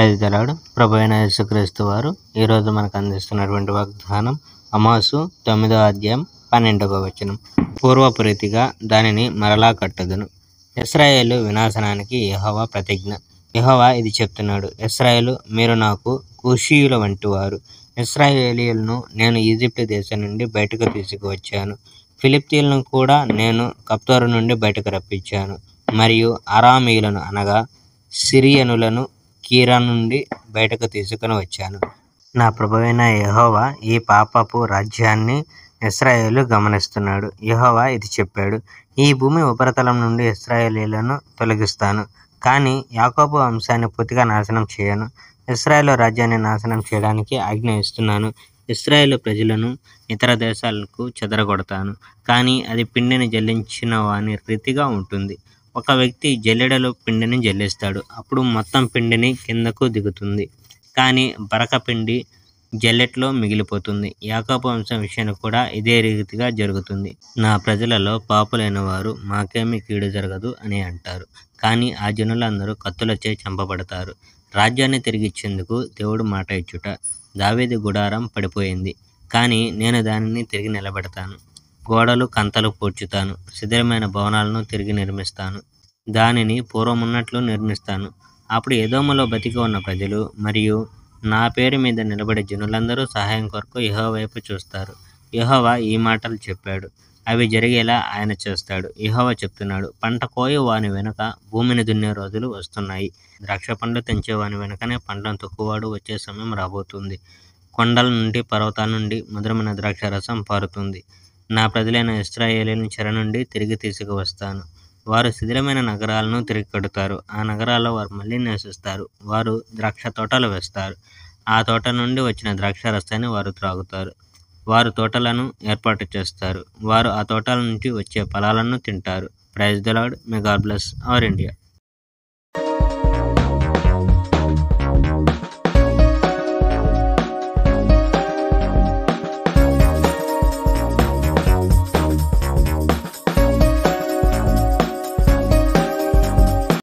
Praise the lord. ప్రభు అయిన యేసుక్రీస్తు వారు ఈరోజు మనకు అందిస్తున్నటువంటి వాగ్దానం ఆమోసు 9వ అధ్యాయం 12వ వచనం. పూర్వపు రీతిగా దానిని మరలా కట్టుదును. ఇశ్రాయేలు వినాశనానికి యెహోవా ప్రతిజ్ఞ. యెహోవా ఇది చెప్తున్నాడు, ఇశ్రాయేలు మీరు నాకు కూషీయుల వంటి వారు. ఇశ్రాయేలీయులను నేను ఈజిప్టు దేశం నుండి బయటకు తీసుకువచ్చాను. ఫిలిష్తీయులను కూడా నేను కఫ్తోరు నుండి బయటకు రప్పించాను. మరియు అరామీయులను అనగా సిరియనులను కీరా నుండి బయటకు తీసుకుని వచ్చాను. నా ప్రభువైన యెహోవా ఈ పాపపు రాజ్యాన్ని ఇశ్రాయేలు గమనిస్తున్నాడు. యెహోవా ఇది చెప్పాడు, ఈ భూమి ఉపరితలం నుండి ఇశ్రాయేలీయులను తొలగిస్తాను, కానీ యాకోబు వంశాన్ని పూర్తిగా నాశనం చేయను. ఇశ్రాయేలు రాజ్యాన్ని నాశనం చేయడానికి ఆజ్ఞ ఇస్తున్నాను. ఇశ్రాయేలు ప్రజలను ఇతర దేశాలకు చెదరగొడతాను, కానీ అది పిండిని జల్లించిన వాని రీతిగా ఉంటుంది. ఒక వ్యక్తి జల్లెడలో పిండిని జల్లిస్తాడు, అప్పుడు మొత్తం పిండిని కిందకు దిగుతుంది, కానీ బరక పిండి జల్లెట్లో మిగిలిపోతుంది. యాకోబు వంశం విషయాన్ని కూడా ఇదే రీతిగా జరుగుతుంది. నా ప్రజలలో పాపులైన వారు మాకేమీ కీడు జరగదు అని అంటారు, కానీ ఆ జనులందరూ కత్తులచే చంపబడతారు. రాజ్యాన్ని తిరిగిచ్చేందుకు దేవుడు మాట ఇచ్చుట. దావీదు గుడారం పడిపోయింది, కానీ నేను దానిని తిరిగి నిలబెడతాను. గోడలు కంతలు పూడ్చుతాను, శిథిలమైన భవనాలను తిరిగి నిర్మిస్తాను, దానిని పూర్వమున్నట్లు నిర్మిస్తాను. అప్పుడు ఎదోములో బతికి ఉన్న ప్రజలు మరియు నా పేరు మీద నిలబడే జనులందరూ సహాయం కొరకు యెహోవా వైపు చూస్తారు. యెహోవా ఈ మాటలు చెప్పాడు, అవి జరిగేలా ఆయన చేస్తాడు. యెహోవా చెప్తున్నాడు, పంట కోయు వాని వెనుక భూమిని దున్నే రోజులు వస్తున్నాయి. ద్రాక్ష పండ్లు తెంచే వాని వెనుకనే పండ్లను తొక్కువాడు వచ్చే సమయం రాబోతుంది. కొండల నుండి పర్వతాల నుండి మధురమైన ద్రాక్ష రసం పారుతుంది. నా ప్రజలైన ఇశ్రాయేలీయులను చెర నుండి తిరిగి తీసుకువస్తాను. వారు శిథిలమైన నగరాలను తిరిగి కడుతారు, ఆ నగరాల్లో వారు మళ్ళీ నివసిస్తారు. వారు ద్రాక్ష తోటలు వేస్తారు, ఆ తోట నుండి వచ్చిన ద్రాక్ష రసాన్ని వారు త్రాగుతారు. వారు తోటలను ఏర్పాటు చేస్తారు, వారు ఆ తోటల నుంచి వచ్చే ఫలాలను తింటారు. Praise the Lord. May God bless our India.